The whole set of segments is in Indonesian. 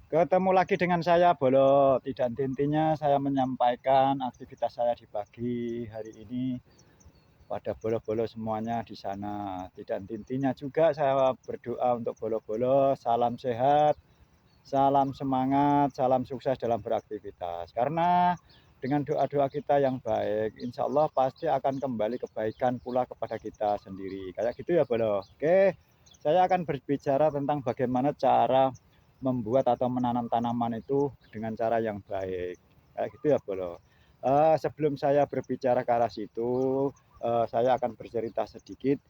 Ketemu lagi dengan saya Bolo. Tidak intinya saya menyampaikan aktivitas saya di pagi hari ini pada bolo-bolo semuanya di sana. Tidak intinya juga saya berdoa untuk bolo-bolo, salam sehat, salam semangat, salam sukses dalam beraktivitas. Karena dengan doa-doa kita yang baik, insya Allah pasti akan kembali kebaikan pula kepada kita sendiri. Kayak gitu ya Bolo. Oke, saya akan berbicara tentang bagaimana cara membuat atau menanam tanaman itu dengan cara yang baik. Kayak gitu ya Bolo. Sebelum saya berbicara ke arah situ, saya akan bercerita sedikit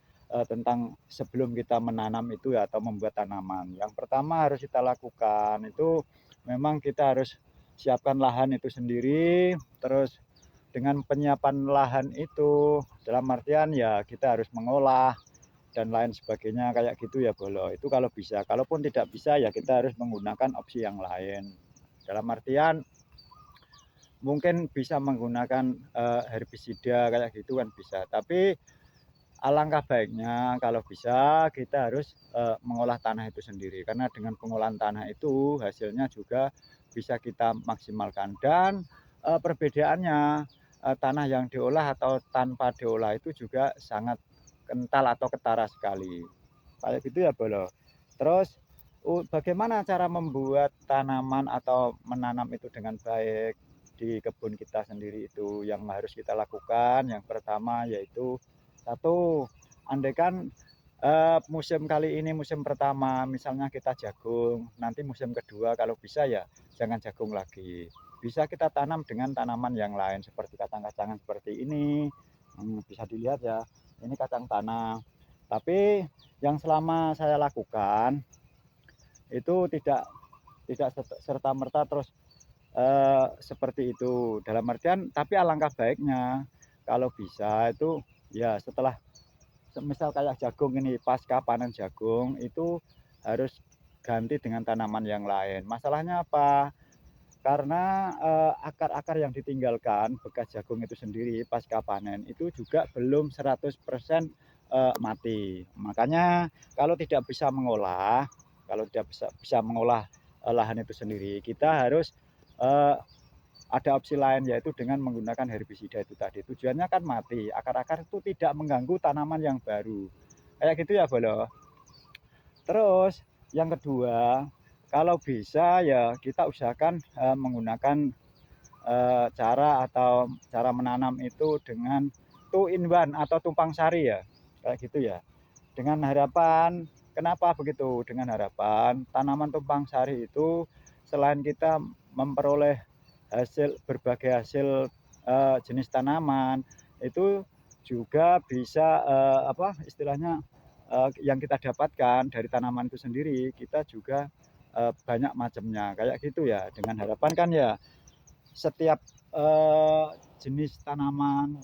tentang sebelum kita menanam itu ya atau membuat tanaman. Yang pertama harus kita lakukan itu memang kita harus siapkan lahan itu sendiri, terus dengan penyiapan lahan itu dalam artian ya kita harus mengolah dan lain sebagainya kayak gitu ya Bolo. Itu kalau bisa. Kalaupun tidak bisa ya kita harus menggunakan opsi yang lain. Dalam artian mungkin bisa menggunakan herbisida kayak gitu kan bisa. Tapi alangkah baiknya kalau bisa kita harus mengolah tanah itu sendiri karena dengan pengolahan tanah itu hasilnya juga bisa kita maksimalkan dan perbedaannya tanah yang diolah atau tanpa diolah itu juga sangat kental atau ketara sekali. Kayak gitu ya Bolo. Terus bagaimana cara membuat tanaman atau menanam itu dengan baik di kebun kita sendiri itu yang harus kita lakukan. Yang pertama yaitu satu, andaikan musim kali ini musim pertama misalnya kita jagung, nanti musim kedua kalau bisa ya jangan jagung lagi. Bisa kita tanam dengan tanaman yang lain seperti kacang-kacangan seperti ini. Bisa dilihat ya, ini kacang tanah. Tapi yang selama saya lakukan itu tidak serta merta terus seperti itu. Dalam artian tapi alangkah baiknya kalau bisa itu ya setelah misal kayak jagung ini pasca panen jagung itu harus ganti dengan tanaman yang lain. Masalahnya apa? Karena akar-akar yang ditinggalkan bekas jagung itu sendiri pasca panen itu juga belum 100% mati. Makanya kalau tidak bisa mengolah, kalau tidak bisa mengolah lahan itu sendiri, kita harus eh, ada opsi lain yaitu dengan menggunakan herbisida itu tadi. Tujuannya kan mati, akar-akar itu tidak mengganggu tanaman yang baru. Kayak gitu ya Bolo. Terus yang kedua, kalau bisa ya kita usahakan menggunakan cara atau cara menanam itu dengan two in one atau tumpang sari ya. Kayak gitu ya. Dengan harapan kenapa begitu? Dengan harapan tanaman tumpang sari itu selain kita memperoleh berbagai hasil jenis tanaman itu juga bisa apa istilahnya yang kita dapatkan dari tanaman itu sendiri kita juga banyak macamnya kayak gitu ya dengan harapan kan ya setiap jenis tanaman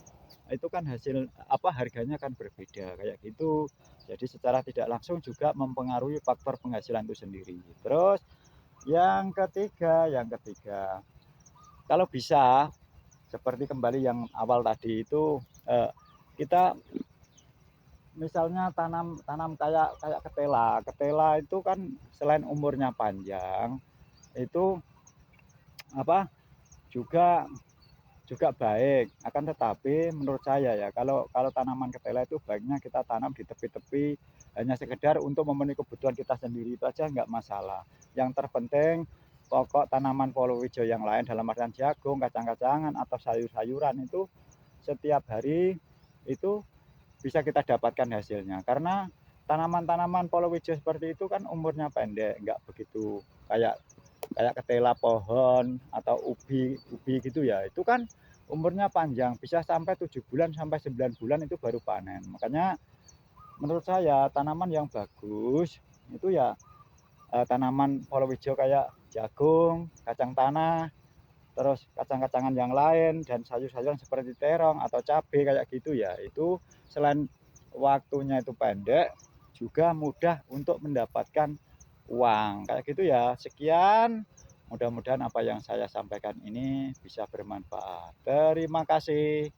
itu kan hasil apa harganya kan berbeda kayak gitu jadi secara tidak langsung juga mempengaruhi faktor penghasilan itu sendiri. Terus yang ketiga kalau bisa seperti kembali yang awal tadi itu kita misalnya tanam tanam kayak kayak ketela. Ketela itu kan selain umurnya panjang itu apa juga juga baik. Akan tetapi menurut saya ya kalau kalau tanaman ketela itu baiknya kita tanam di tepi-tepi hanya sekedar untuk memenuhi kebutuhan kita sendiri itu aja nggak masalah. Yang terpenting pokok tanaman palawija yang lain dalam artian jagung, kacang-kacangan atau sayur-sayuran itu setiap hari itu bisa kita dapatkan hasilnya. Karena tanaman-tanaman palawija seperti itu kan umurnya pendek, nggak begitu kayak kayak ketela pohon atau ubi gitu ya. Itu kan umurnya panjang, bisa sampai 7 bulan sampai 9 bulan itu baru panen. Makanya menurut saya tanaman yang bagus itu ya tanaman palawija kayak jagung, kacang tanah, terus kacang-kacangan yang lain dan sayur-sayuran seperti terong atau cabai kayak gitu ya itu selain waktunya itu pendek juga mudah untuk mendapatkan uang kayak gitu ya. Sekian, mudah-mudahan apa yang saya sampaikan ini bisa bermanfaat. Terima kasih.